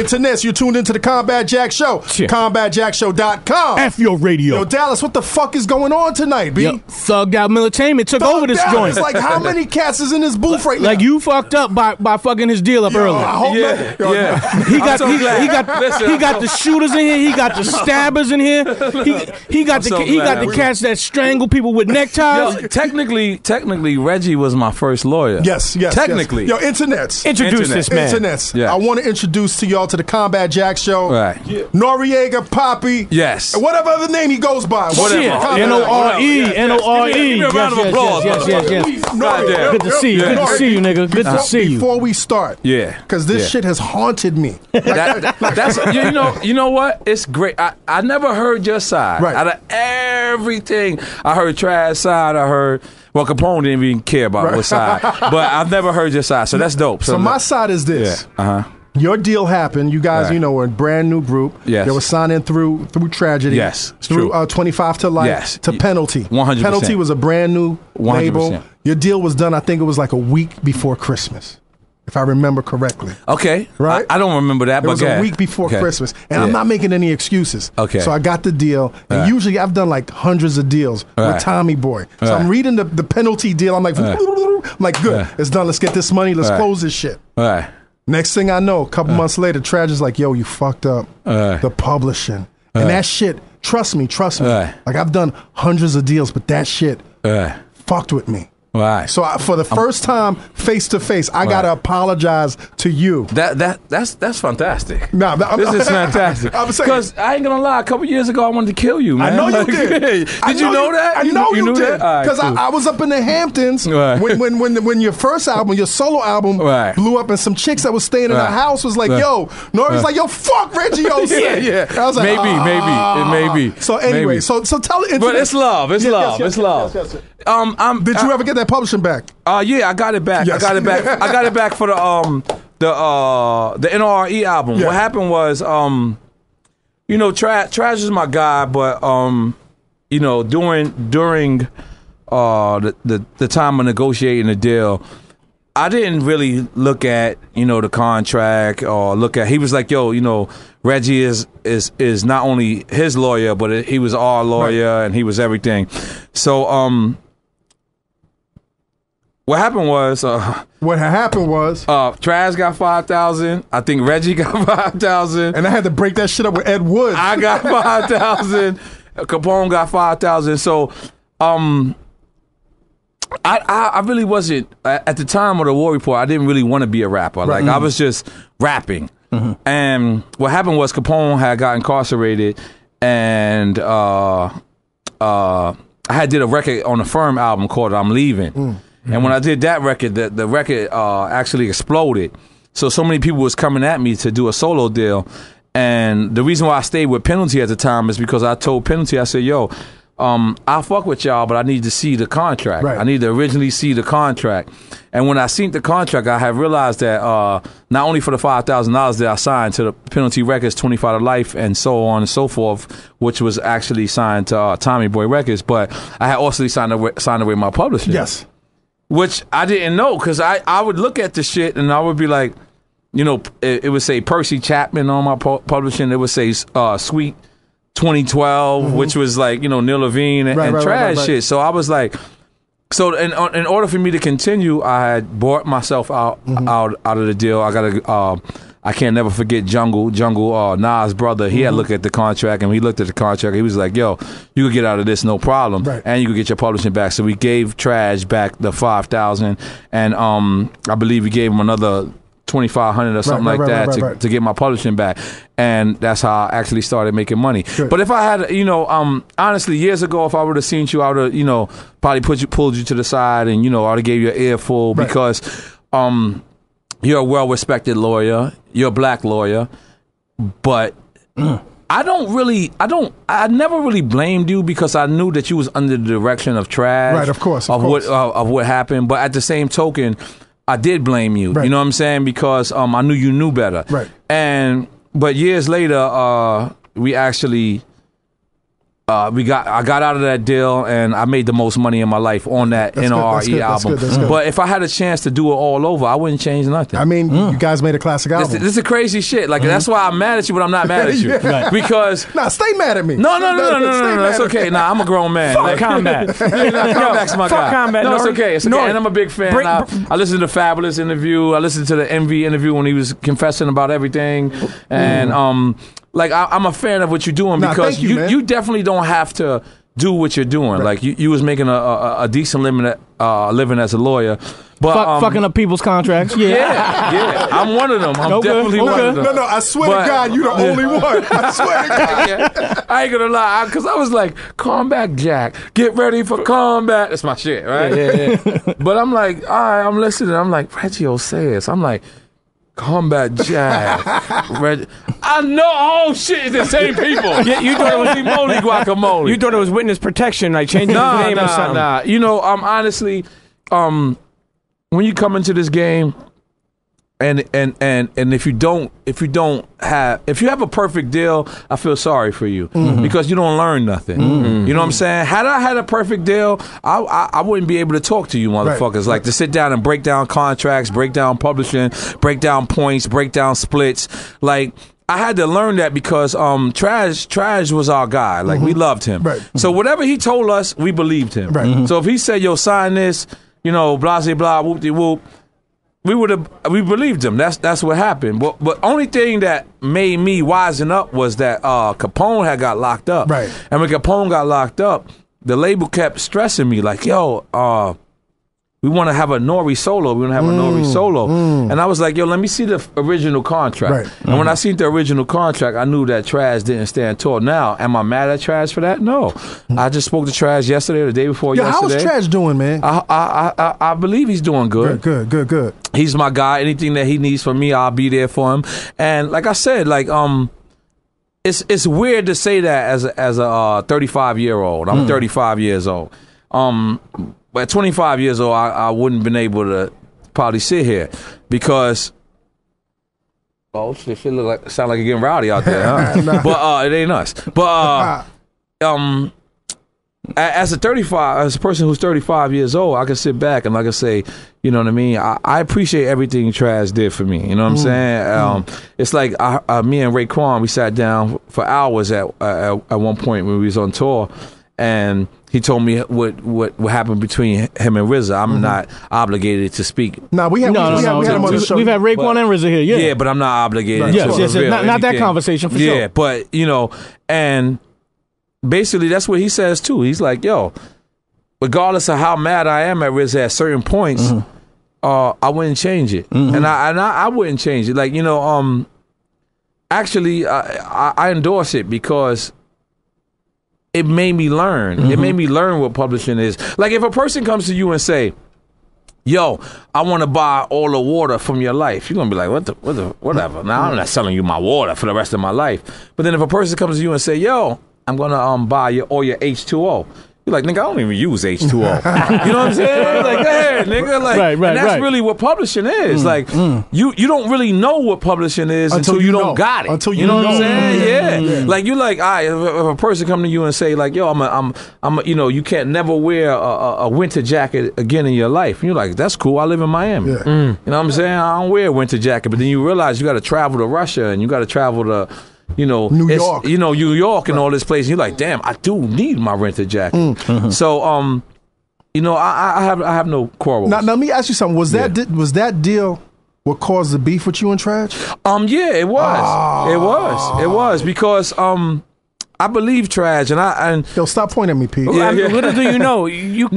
Internet, you're tuned into the Combat Jack Show. Yeah. CombatJackShow.com. F your radio. Yo, Dallas, what the fuck is going on tonight, B? Yo, thugged out militainment took over this joint. It's like, how many cats is in this booth right now? Like, you fucked up by fucking his deal up earlier. I hope not. He got the shooters in here. He got the stabbers in here. He got the cats that strangle people with neckties. Yo, technically, Reggie was my first lawyer. Yes. Technically. Yo, Internets. Introduce this man. Internets. Yeah. I want to introduce to y'all to the Combat Jack Show. Right. Noriega, Poppy. Yes. And whatever other name he goes by. Whatever. N-O-R-E. N-O-R-E. Give me a round of applause. Yes. Noriega. Good to see you. Good to see you, nigga. Good to see you. Before we start. Yeah. Because this shit has haunted me. That's you know what? It's great. I never heard your side. Right. Out of everything, I heard Trash side. I heard. Well, Capone didn't even care about what side, but I've never heard your side, so that's dope. So my side is this. Yeah. Your deal happened. You guys, were a brand new group. Yes. They were signing through Tragedy. Yes. Through 25 to Life. Yes. To Penalty. 100%. Penalty was a brand new 100%. label. Your deal was done, I think it was like a week before Christmas, if I remember correctly. Okay. Right? I don't remember that, It but was a week before Christmas. And I'm not making any excuses. Okay. So I got the deal. And usually I've done like hundreds of deals with Tommy Boy. So I'm reading the Penalty deal. I'm like, good. It's done. Let's get this money. Let's close this shit. All right. Next thing I know, a couple months later, Tragi's like, yo, you fucked up the publishing. And that shit, trust me. Like, I've done hundreds of deals, but that shit fucked with me. Right. So for the first time, face to face, I gotta apologize to you. That's fantastic. Nah, this is fantastic. Because I ain't gonna lie, a couple years ago I wanted to kill you, man. I know you did. Did you know that? I know you knew did. that? Because I was up in the Hamptons when your first album, your solo album, blew up, and some chicks that was staying in the house was like, yo, Nore's like, yo, fuck Reggie Olsen. Yeah. I was like, maybe. So anyway, so tell the internet. But it's love. It's love. It's love. Yes. Did you ever get that publishing back? Yeah, I got it back. Yes. I got it back for the NRE album. Yeah. What happened was, Trash is my guy, but during the time of negotiating the deal, I didn't really look at the contract or look at. He was like, yo, Reggie is not only his lawyer, but he was our lawyer and he was everything. So What happened was, Trash got 5,000. I think Reggie got 5,000, and I had to break that shit up with Ed Wood. I got 5,000. Capone got 5,000. So, I really wasn't at the time of the War Report. I didn't really want to be a rapper. Like I was just rapping. And what happened was Capone had got incarcerated, and I had did a record on a Firm album called "I'm Leaving." And when I did that record, the record actually exploded. So many people was coming at me to do a solo deal. And the reason why I stayed with Penalty at the time is because I told Penalty, I said, yo, I'll fuck with y'all, but I need to see the contract. Right. I need to originally see the contract. And when I seen the contract, I had realized that not only for the $5,000 that I signed to the Penalty Records, 25 to Life, and so on and so forth, which was actually signed to Tommy Boy Records, but I had also signed away my publisher. Yes. Which I didn't know, because I would look at the shit and I would be like, it would say Percy Chapman on my publishing. It would say Sweet 2012, which was like, Neil Levine and Trash shit. So I was like, in order for me to continue, I had bought myself out of the deal. I can't never forget Jungle, Nas' brother. He had looked at the contract, and when he looked at the contract, he was like, yo, you could get out of this, no problem. Right. And you could get your publishing back. So we gave Trash back the 5,000, and I believe we gave him another 2,500 or something to get my publishing back. And that's how I actually started making money. Good. But if I had, honestly, years ago, if I would have seen you, I would have, probably pulled you to the side, and, I would have gave you an earful, because you're a well-respected lawyer. You're a black lawyer, but I never really blamed you, because I knew that you was under the direction of Trash. Right, of course. Of what happened. But at the same token, I did blame you. Right. You know what I'm saying? Because I knew you knew better. Right. But years later, we actually I got out of that deal and I made the most money in my life on that NRE album. That's good. But if I had a chance to do it all over, I wouldn't change nothing. I mean, you guys made a classic album. This is crazy shit. Like that's why I'm mad at you, but I'm not mad at you because stay mad at me. No. It's okay. Nah, I'm a grown man. Fuck Combat. Combat's my guy. Combat. No, it's okay. It's okay. And I'm a big fan. I listened to the Fabulous interview. I listened to the Envy interview when he was confessing about everything, and like I'm a fan of what you're doing because you definitely don't have to do what you're doing. Right. Like you was making a decent living as a lawyer. But fucking up people's contracts. Yeah. I'm one of them. I'm definitely one of them. No, I swear to God, you're the only one. I swear to God. I ain't gonna lie, because I was like, Combat Jack, get ready for combat. That's my shit, right? Yeah. But I'm like, all right, I'm listening. I'm like, Reggio says. I'm like, Combat Jack. I know. Oh shit, it's the same people. You thought it was moly guacamole. You thought it was witness protection, like changing his name or something. Nah. You know, honestly, when you come into this game, and if you have a perfect deal, I feel sorry for you because you don't learn nothing. You know what I'm saying? Had I had a perfect deal, I wouldn't be able to talk to you motherfuckers. Like to sit down and break down contracts, break down publishing, break down points, break down splits. Like I had to learn that because Trash was our guy. Like we loved him. Right. So whatever he told us, we believed him. Right. So if he said, "Yo, sign this," you know, blah blah blah, whoop de whoop. We believed him. That's what happened. But only thing that made me wisen up was that Capone had got locked up. Right. And when Capone got locked up, the label kept stressing me like, yo, we want to have a Nore solo. We want to have a Nore solo. And I was like, yo, let me see the original contract. Right. And when I seen the original contract, I knew that Trash didn't stand tall. Now, am I mad at Trash for that? No. I just spoke to Trash yesterday or the day before yesterday. How's Trash doing, man? I believe he's doing good. Good. He's my guy. Anything that he needs from me, I'll be there for him. And like I said, like it's weird to say that as a 35-year-old. I'm 35 years old. But at 25 years old, I wouldn't have been able to probably sit here because shit sound like you're getting rowdy out there, huh? Nah. But it ain't us. But as a person who's 35 years old, I can sit back and like I say, you know what I mean? I appreciate everything Trash did for me. You know what I'm saying? It's like me and Raekwon, we sat down for hours at one point when we was on tour, and he told me what happened between him and RZA. I'm not obligated to speak. No, we had him on the show. We've had Raekwon and RZA here. Yeah, but I'm not obligated. Yes. Not that conversation for sure. Yeah, but you know, and basically that's what he says too. He's like, yo, regardless of how mad I am at RZA at certain points, I wouldn't change it, and I wouldn't change it. Like, you know, actually, I endorse it because it made me learn. It made me learn what publishing is. Like, if a person comes to you and say, yo, I want to buy all the water from your life, you're going to be like, whatever. Now, I'm not selling you my water for the rest of my life. But then if a person comes to you and say, yo, I'm going to buy all your H2O, you're like, nigga, I don't even use H2O. You know what I'm saying? Like, hey, nigga. Like, right, and that's really what publishing is. Like, you don't really know what publishing is until you don't got it. Until you know what I'm saying? Yeah. Like, you like, all right, if a person come to you and say, like, yo, I'm you know, you can't never wear a winter jacket again in your life. And you're like, that's cool. I live in Miami. Yeah. You know what I'm saying? I don't wear a winter jacket. But then you realize you got to travel to Russia and you got to travel to, you know, New York. You know, New York and all this place. And you're like, damn, I do need my rented jacket. So, you know, I have no quarrels. Now, let me ask you something. Was that deal what caused the beef with you and Trash? Yeah, it was. It was because I believe Trash and Yo, stop pointing at me, Pete. Little do you know, you